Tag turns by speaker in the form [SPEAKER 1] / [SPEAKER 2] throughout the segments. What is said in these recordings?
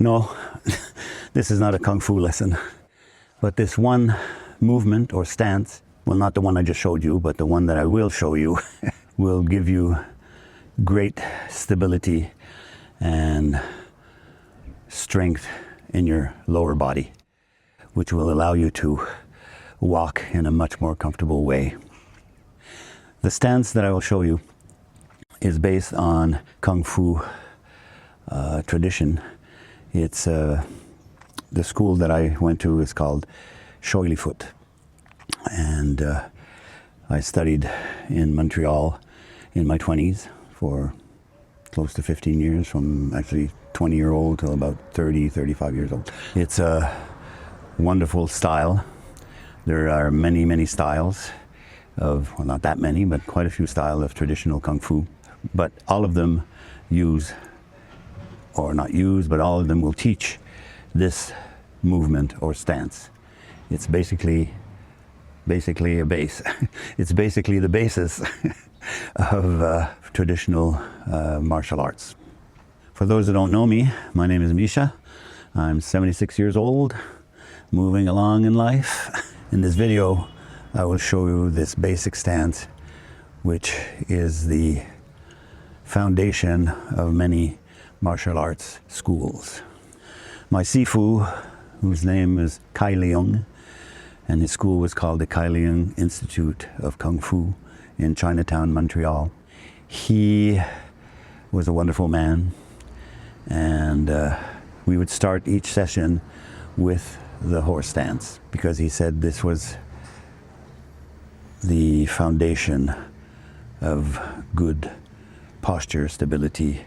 [SPEAKER 1] No, this is not a Kung Fu lesson, but this one movement or stance, well, not the one I just showed you, but the one that I will show you, will give you great stability and strength in your lower body, which will allow you to walk in a much more comfortable way. The stance that I will show you is based on Kung Fu tradition. It's the school that I went to is called Shoily Foot, and I studied in Montreal in my 20s for close to 15 years, from actually 20-year-old till about 35 years old. It's a wonderful style. There are many styles of, well, not that many, but quite a few styles of traditional Kung Fu, but all of them use, or not use, but all of them will teach this movement or stance. It's basically a base. It's basically the basis of traditional martial arts. For those that don't know me, my name is Misha. I'm 76 years old, moving along in life. In this video, I will show you this basic stance, which is the foundation of many martial arts schools. My Sifu, whose name is Kai Leung, and his school was called the Kai Leung Institute of Kung Fu in Chinatown, Montreal. He was a wonderful man, and we would start each session with the horse stance, because he said this was the foundation of good posture, stability,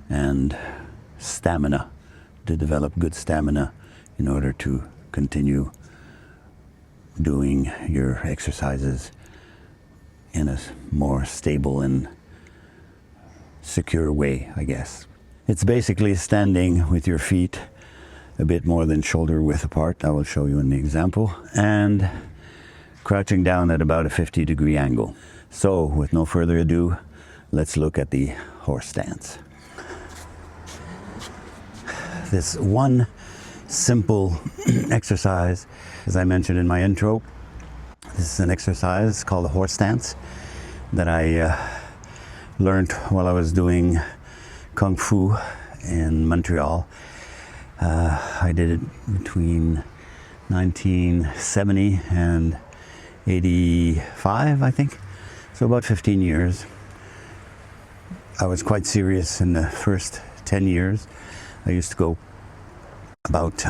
[SPEAKER 1] and stamina, to develop good stamina in order to continue doing your exercises in a more stable and secure way, I guess. It's basically standing with your feet a bit more than shoulder width apart. I will show you in the example, and crouching down at about a 50-degree angle. So with no further ado, let's look at the horse stance. This one simple exercise, as I mentioned in my intro, this is an exercise called the horse stance that I learned while I was doing Kung Fu in Montreal. I did it between 1970 and 85, I think, so about 15 years. I was quite serious in the first 10 years. I used to go about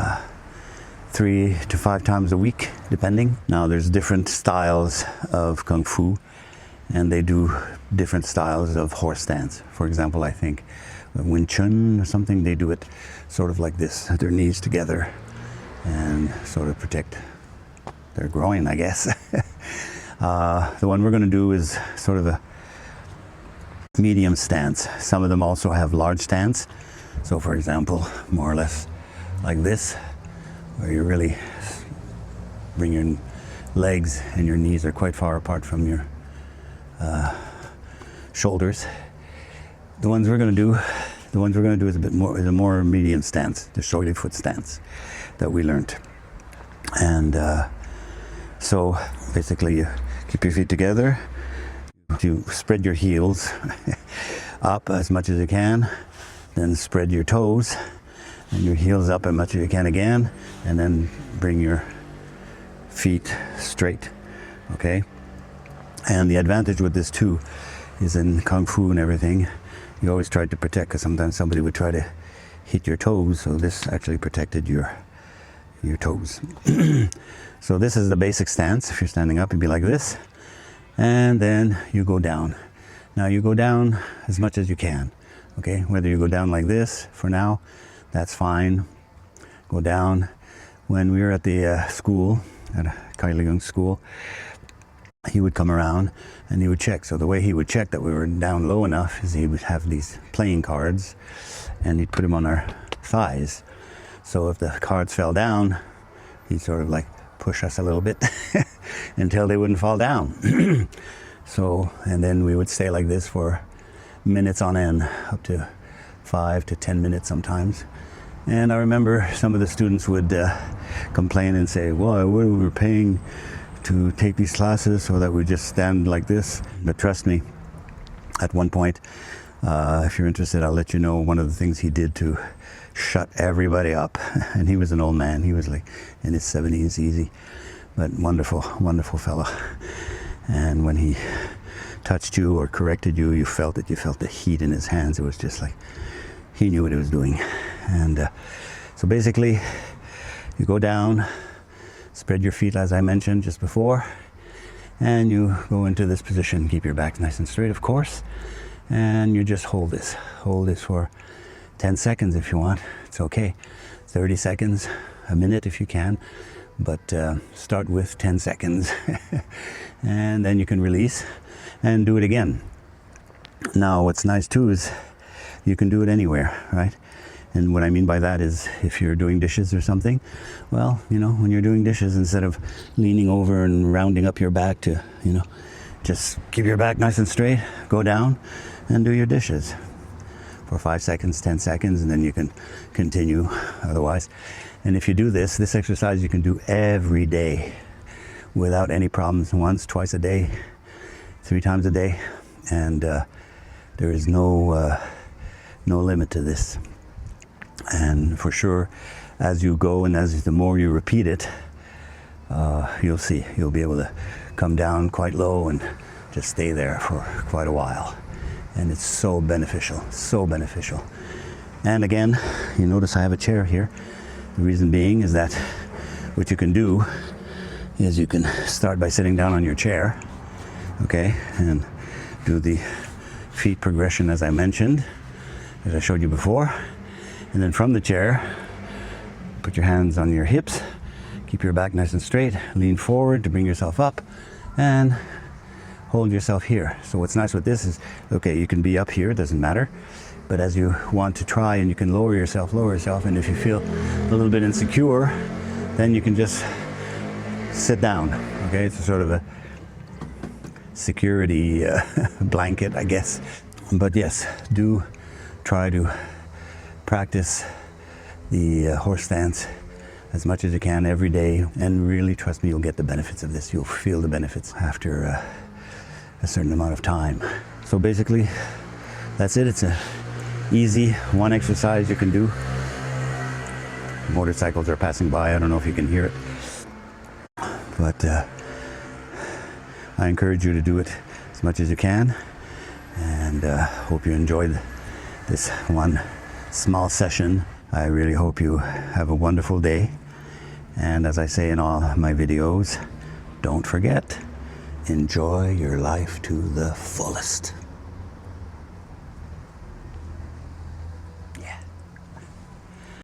[SPEAKER 1] 3 to 5 times a week, depending. Now there's different styles of Kung Fu, and they do different styles of horse stance. For example, I think Wing Chun or something, they do it sort of like this, their knees together, and sort of protect their groin, I guess. The one we're going to do is sort of a medium stance. Some of them also have large stance. So for example, more or less like this, where you really bring your legs and your knees are quite far apart from your shoulders. The ones we're going to do is a more medium stance, the Shoily Foot stance that we learned. And so basically you keep your feet together, you spread your heels up as much as you can, then spread your toes and your heels up as much as you can again, and then bring your feet straight, okay? And the advantage with this too is in Kung Fu and everything, you always try to protect, because sometimes somebody would try to hit your toes, so this actually protected your toes. So this is the basic stance. If you're standing up, it'd be like this, and then you go down. Now you go down as much as you can, okay? Whether you go down like this for now, that's fine. Go down. When we were at the school, at a Kai Leung school, he would come around and he would check. So the way he would check that we were down low enough is he would have these playing cards and he'd put them on our thighs. So if the cards fell down, he'd sort of like push us a little bit until they wouldn't fall down. So, and then we would stay like this for minutes on end, up to 5 to 10 minutes sometimes. And I remember some of the students would complain and say, well, we were paying to take these classes so that we just stand like this. But trust me, at one point, if you're interested, I'll let you know one of the things he did to shut everybody up. And he was an old man. He was like in his 70s, easy, but wonderful, wonderful fellow. And when he touched you or corrected you, you felt the heat in his hands. It was just like he knew what he was doing. And so basically, you go down, spread your feet as I mentioned just before, and you go into this position. Keep your back nice and straight, of course, and you just hold this for 10 seconds if you want. It's okay. 30 seconds, a minute if you can, but start with 10 seconds and then you can release and do it again. Now what's nice too is you can do it anywhere, right? And what I mean by that is if you're doing dishes or something, well, you know, when you're doing dishes, instead of leaning over and rounding up your back to, you know, just keep your back nice and straight, go down and do your dishes for 5 seconds, 10 seconds, and then you can continue otherwise. And if you do this exercise you can do every day without any problems, once, twice a day, 3 times a day, and there is no limit to this. And for sure, as you go and as the more you repeat it, you'll see, you'll be able to come down quite low and just stay there for quite a while. And it's so beneficial, so beneficial. And again, you notice I have a chair here. The reason being is that what you can do is you can start by sitting down on your chair, okay, and do the feet progression as I mentioned, as I showed you before. And then from the chair, put your hands on your hips, keep your back nice and straight, lean forward to bring yourself up, and hold yourself here. So what's nice with this is, okay, you can be up here, it doesn't matter, but as you want to try, and you can lower yourself, and if you feel a little bit insecure, then you can just sit down, okay? It's a sort of a security blanket, I guess. But yes, do try to practice the horse stance as much as you can every day, and really trust me, you'll get the benefits of this. You'll feel the benefits after a certain amount of time. So basically, that's it. It's a easy one exercise you can do. Motorcycles are passing by. I don't know if you can hear it, but I encourage you to do it as much as you can, and hope you enjoyed this one small session. I really hope you have a wonderful day, and as I say in all my videos, don't forget, enjoy your life to the fullest.